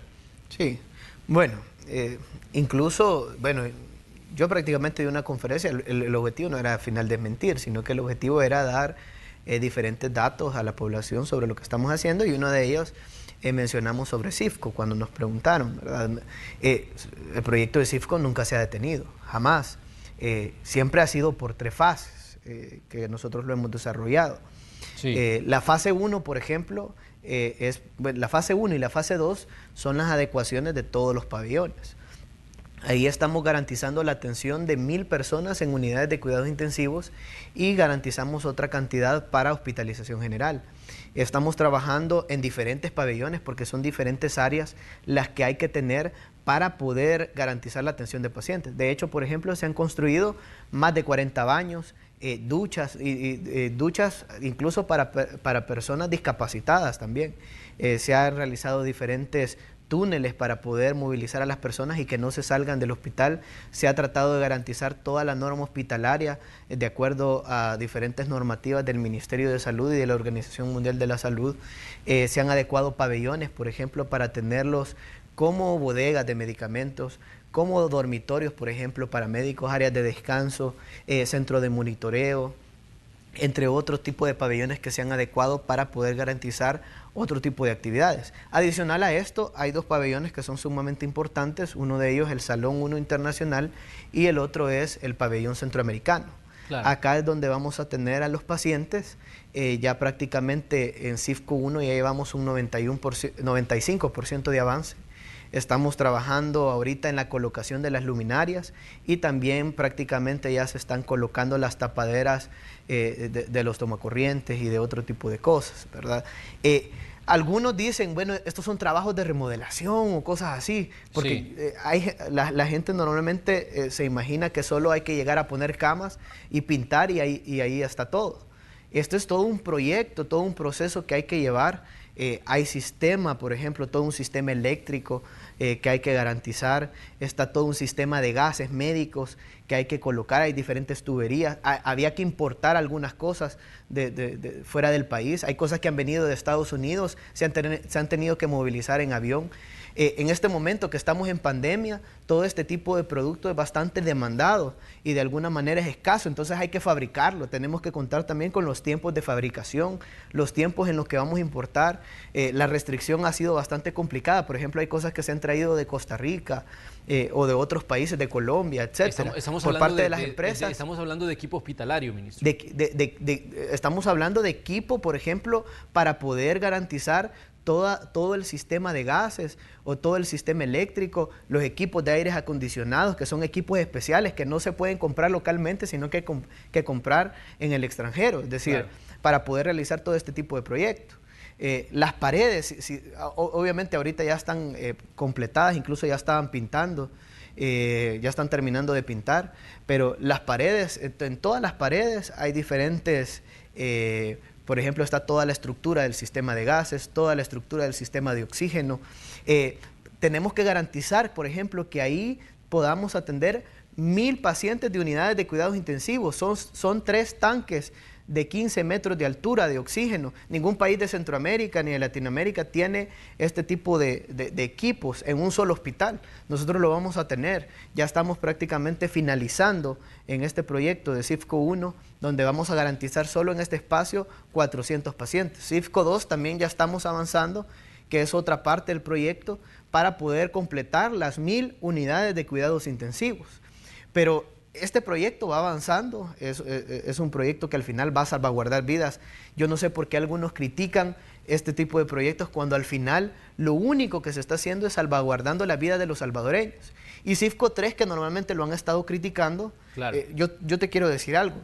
Sí, bueno, incluso, bueno, yo prácticamente di una conferencia, el objetivo no era al final desmentir, sino que el objetivo era dar diferentes datos a la población sobre lo que estamos haciendo, y uno de ellos mencionamos sobre CIFCO cuando nos preguntaron, ¿verdad? El proyecto de CIFCO nunca se ha detenido, jamás. Siempre ha sido por 3 fases que nosotros lo hemos desarrollado. Sí. La fase 1, por ejemplo, la fase 1 y la fase 2 son las adecuaciones de todos los pabellones. Ahí estamos garantizando la atención de 1000 personas en unidades de cuidados intensivos y garantizamos otra cantidad para hospitalización general. Estamos trabajando en diferentes pabellones porque son diferentes áreas las que hay que tener para poder garantizar la atención de pacientes. De hecho, por ejemplo, se han construido más de 40 baños, duchas, duchas incluso para personas discapacitadas también. Se han realizado diferentes túneles para poder movilizar a las personas y que no se salgan del hospital. Se ha tratado de garantizar toda la norma hospitalaria de acuerdo a diferentes normativas del Ministerio de Salud y de la Organización Mundial de la Salud. Se han adecuado pabellones, por ejemplo, para tenerlos como bodegas de medicamentos, como dormitorios, por ejemplo, para médicos, áreas de descanso, centro de monitoreo, entre otros tipos de pabellones que se han adecuado para poder garantizar otro tipo de actividades. Adicional a esto, hay 2 pabellones que son sumamente importantes, uno de ellos el Salón 1 Internacional y el otro es el Pabellón Centroamericano. Claro. Acá es donde vamos a tener a los pacientes, ya prácticamente en CIFCO 1 ya llevamos un 95% de avance. Estamos trabajando ahorita en la colocación de las luminarias y también prácticamente ya se están colocando las tapaderas de los tomacorrientes y de otro tipo de cosas, ¿verdad? Algunos dicen, bueno, estos son trabajos de remodelación o cosas así, porque sí. La gente normalmente se imagina que solo hay que llegar a poner camas y pintar y ahí está todo. Esto es todo un proyecto, todo un proceso que hay que llevar. Hay sistema, por ejemplo, todo un sistema eléctrico que hay que garantizar, está todo un sistema de gases médicos que hay que colocar, hay diferentes tuberías, había que importar algunas cosas de fuera del país, hay cosas que han venido de Estados Unidos, se han tenido que movilizar en avión. En este momento que estamos en pandemia, todo este tipo de producto es bastante demandado y de alguna manera es escaso, entonces hay que fabricarlo. Tenemos que contar también con los tiempos de fabricación, los tiempos en los que vamos a importar. La restricción ha sido bastante complicada. Por ejemplo, hay cosas que se han traído de Costa Rica o de otros países, de Colombia, etcétera, por parte de las empresas. Estamos hablando de equipo hospitalario, ministro. Estamos hablando de equipo, por ejemplo, para poder garantizar todo el sistema de gases o todo el sistema eléctrico, los equipos de aires acondicionados, que son equipos especiales que no se pueden comprar localmente, sino que comprar en el extranjero, es decir, claro, para poder realizar todo este tipo de proyectos. Las paredes, obviamente ahorita ya están completadas, incluso ya estaban pintando, ya están terminando de pintar, pero las paredes, en todas las paredes hay diferentes... por ejemplo, está toda la estructura del sistema de gases, toda la estructura del sistema de oxígeno. Tenemos que garantizar, por ejemplo, que ahí podamos atender 1000 pacientes de unidades de cuidados intensivos. Son 3 tanques de 15 metros de altura de oxígeno. Ningún país de Centroamérica ni de Latinoamérica tiene este tipo de equipos en un solo hospital. Nosotros lo vamos a tener. Ya estamos prácticamente finalizando en este proyecto de CIFCO 1, donde vamos a garantizar solo en este espacio 400 pacientes. CIFCO 2 también ya estamos avanzando, que es otra parte del proyecto, para poder completar las 1000 unidades de cuidados intensivos. Pero este proyecto va avanzando, es un proyecto que al final va a salvaguardar vidas. Yo no sé por qué algunos critican este tipo de proyectos cuando al final lo único que se está haciendo es salvaguardando la vida de los salvadoreños. Y CIFCO 3, que normalmente lo han estado criticando, claro, yo te quiero decir algo.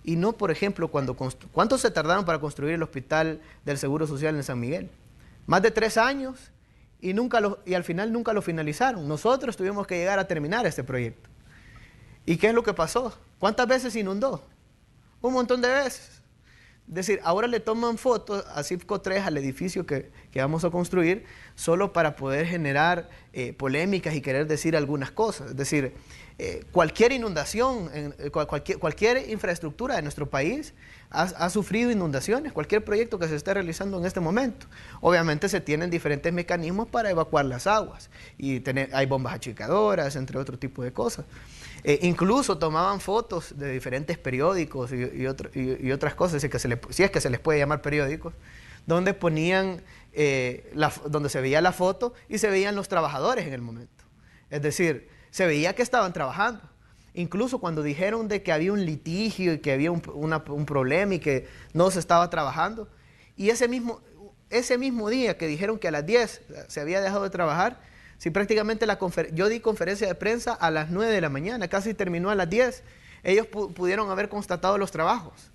Y no, por ejemplo, ¿cuánto se tardaron para construir el hospital del Seguro Social en San Miguel? Más de 3 años y al final nunca lo finalizaron. Nosotros tuvimos que llegar a terminar este proyecto. ¿Y qué es lo que pasó? ¿Cuántas veces inundó? Un montón de veces. Es decir, ahora le toman fotos a CIFCO 3, al edificio que vamos a construir, solo para poder generar polémicas y querer decir algunas cosas. Es decir, cualquier inundación, cualquier infraestructura de nuestro país ha sufrido inundaciones, cualquier proyecto que se esté realizando en este momento. Obviamente se tienen diferentes mecanismos para evacuar las aguas y hay bombas achicadoras, entre otro tipo de cosas. Incluso tomaban fotos de diferentes periódicos y otras cosas, si es que se les puede llamar periódicos, donde ponían, donde se veía la foto y se veían los trabajadores en el momento. Es decir, se veía que estaban trabajando. Incluso cuando dijeron de que había un litigio y que había un problema y que no se estaba trabajando, y ese mismo día que dijeron que a las 10 se había dejado de trabajar, si prácticamente yo di conferencia de prensa a las 9 de la mañana, casi terminó a las 10, ellos pudieron haber constatado los trabajos.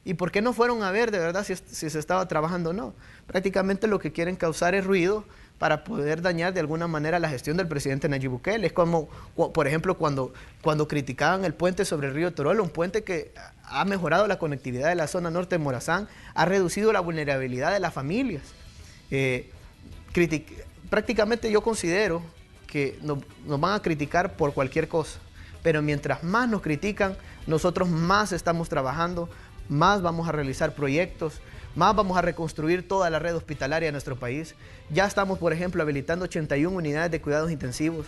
¿Y por qué no fueron a ver de verdad si se estaba trabajando o no? Prácticamente lo que quieren causar es ruido para poder dañar de alguna manera la gestión del presidente Nayib Bukele. Es como, por ejemplo, cuando criticaban el puente sobre el río Torola, un puente que ha mejorado la conectividad de la zona norte de Morazán, ha reducido la vulnerabilidad de las familias. Prácticamente yo considero que nos van a criticar por cualquier cosa, pero mientras más nos critican, nosotros más estamos trabajando, más vamos a realizar proyectos, más vamos a reconstruir toda la red hospitalaria de nuestro país. Ya estamos, por ejemplo, habilitando 81 unidades de cuidados intensivos,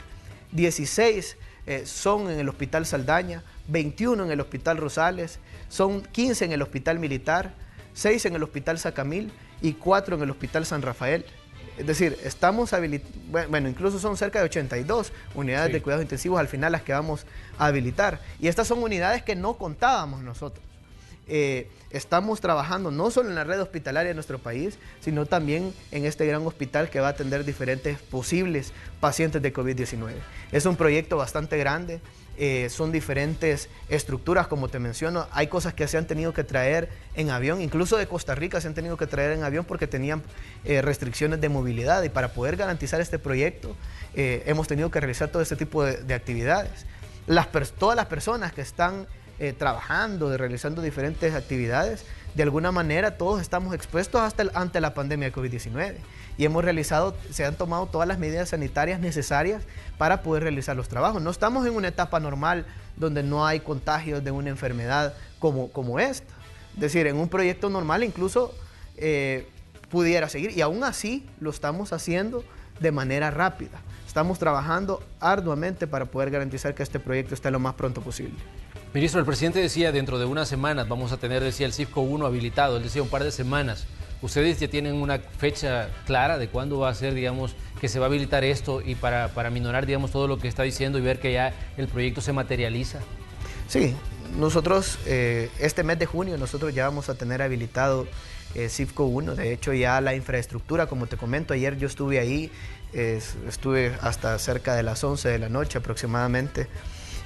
16 son en el Hospital Saldaña, 21 en el Hospital Rosales, son 15 en el Hospital Militar, 6 en el Hospital Sacamil y 4 en el Hospital San Rafael. Es decir, estamos bueno, incluso son cerca de 82 unidades de cuidados intensivos al final las que vamos a habilitar. Y estas son unidades que no contábamos nosotros. Estamos trabajando no solo en la red hospitalaria de nuestro país, sino también en este gran hospital que va a atender diferentes posibles pacientes de COVID-19. Es un proyecto bastante grande, son diferentes estructuras, como te menciono. Hay cosas que se han tenido que traer en avión, incluso de Costa Rica se han tenido que traer en avión porque tenían restricciones de movilidad, y para poder garantizar este proyecto hemos tenido que realizar todo este tipo de actividades. Todas las personas que están trabajando, realizando diferentes actividades, de alguna manera todos estamos expuestos ante la pandemia de COVID-19 y se han tomado todas las medidas sanitarias necesarias para poder realizar los trabajos. No estamos en una etapa normal donde no hay contagios de una enfermedad como esta. Es decir, en un proyecto normal incluso pudiera seguir, y aún así lo estamos haciendo de manera rápida. Estamos trabajando arduamente para poder garantizar que este proyecto esté lo más pronto posible. Ministro, el presidente decía dentro de unas semanas vamos a tener, decía, el CIFCO 1 habilitado. Él decía un par de semanas. ¿Ustedes ya tienen una fecha clara de cuándo va a ser, digamos, que se va a habilitar esto, y para minorar, digamos, todo lo que está diciendo y ver que ya el proyecto se materializa? Sí, nosotros este mes de junio nosotros ya vamos a tener habilitado CIFCO 1. De hecho, ya la infraestructura, como te comento, ayer yo estuve ahí, estuve hasta cerca de las 11 de la noche aproximadamente.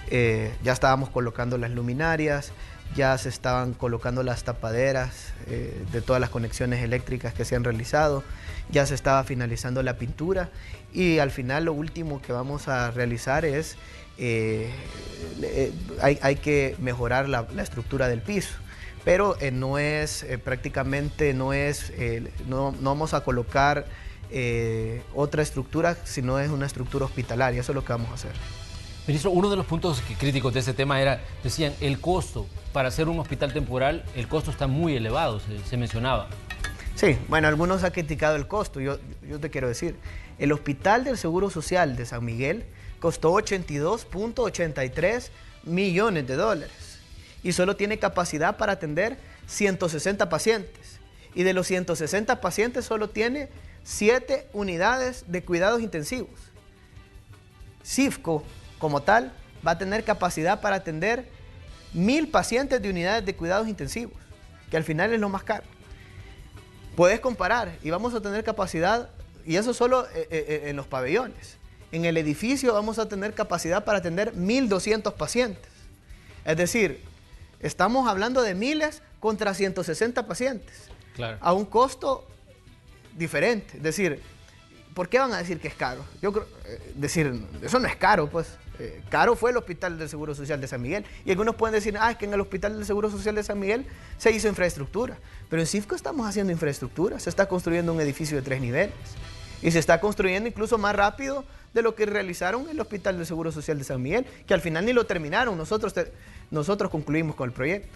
Ya estábamos colocando las luminarias, ya se estaban colocando las tapaderas de todas las conexiones eléctricas que se han realizado, ya se estaba finalizando la pintura, y al final lo último que vamos a realizar es, hay que mejorar la estructura del piso, pero no vamos a colocar otra estructura, sino es una estructura hospitalaria. Eso es lo que vamos a hacer. Ministro, uno de los puntos críticos de este tema decían, el costo para hacer un hospital temporal, el costo está muy elevado, se mencionaba. Sí, bueno, algunos han criticado el costo. Yo te quiero decir, el Hospital del Seguro Social de San Miguel costó 82.83 millones de dólares y solo tiene capacidad para atender 160 pacientes. Y de los 160 pacientes solo tiene 7 unidades de cuidados intensivos. CIFCO, como tal, va a tener capacidad para atender 1000 pacientes de unidades de cuidados intensivos, que al final es lo más caro. Puedes comparar, y vamos a tener capacidad, y eso solo en los pabellones. En el edificio vamos a tener capacidad para atender 1200 pacientes. Es decir, estamos hablando de miles contra 160 pacientes, claro, a un costo diferente. Es decir, ¿por qué van a decir que es caro? Yo creo, eso no es caro, pues. Caro fue el Hospital del Seguro Social de San Miguel. Y algunos pueden decir, es que en el Hospital del Seguro Social de San Miguel se hizo infraestructura. Pero en CIFCO estamos haciendo infraestructura. Se está construyendo un edificio de 3 niveles. Y se está construyendo incluso más rápido de lo que realizaron el Hospital del Seguro Social de San Miguel, que al final ni lo terminaron, nosotros concluimos con el proyecto.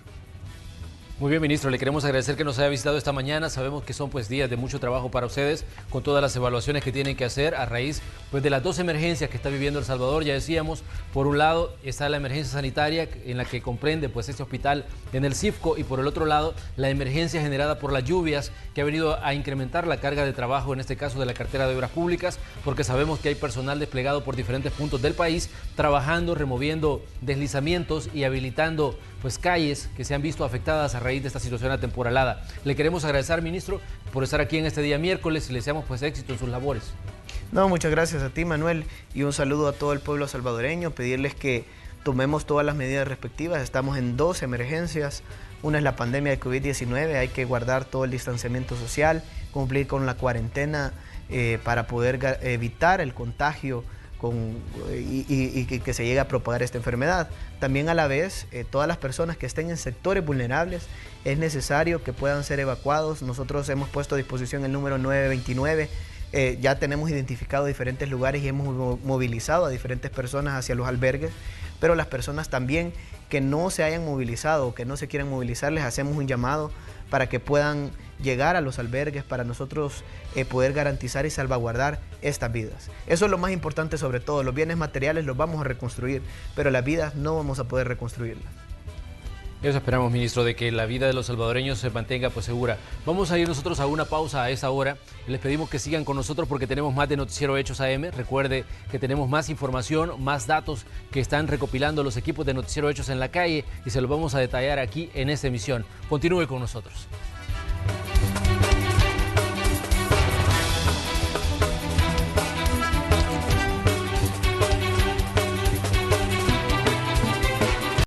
Muy bien, ministro, le queremos agradecer que nos haya visitado esta mañana. Sabemos que son pues días de mucho trabajo para ustedes, con todas las evaluaciones que tienen que hacer a raíz pues de las dos emergencias que está viviendo El Salvador. Ya decíamos, por un lado está la emergencia sanitaria en la que comprende pues este hospital en el CIFCO, y por el otro lado la emergencia generada por las lluvias, que ha venido a incrementar la carga de trabajo, en este caso de la cartera de Obras Públicas, porque sabemos que hay personal desplegado por diferentes puntos del país trabajando, removiendo deslizamientos y habilitando pues calles que se han visto afectadas a raíz de esta situación atemporalada. Le queremos agradecer, ministro, por estar aquí en este día miércoles y le deseamos pues éxito en sus labores. No, muchas gracias a ti, Manuel, y un saludo a todo el pueblo salvadoreño. Pedirles que tomemos todas las medidas respectivas. Estamos en dos emergencias. Una es la pandemia de COVID-19, hay que guardar todo el distanciamiento social, cumplir con la cuarentena para poder evitar el contagio y que se llegue a propagar esta enfermedad. También a la vez, todas las personas que estén en sectores vulnerables, es necesario que puedan ser evacuados. Nosotros hemos puesto a disposición el número 929, ya tenemos identificado diferentes lugares y hemos movilizado a diferentes personas hacia los albergues, pero las personas también que no se hayan movilizado o que no se quieran movilizar, les hacemos un llamado para que puedan llegar a los albergues, para nosotros poder garantizar y salvaguardar estas vidas. Eso es lo más importante sobre todo. Los bienes materiales los vamos a reconstruir, pero las vidas no vamos a poder reconstruirlas. Eso esperamos, ministro, de que la vida de los salvadoreños se mantenga pues segura. Vamos a ir nosotros a una pausa a esa hora. Les pedimos que sigan con nosotros porque tenemos más de Noticiero Hechos AM. Recuerde que tenemos más información, más datos que están recopilando los equipos de Noticiero Hechos en la calle y se los vamos a detallar aquí en esta emisión. Continúe con nosotros.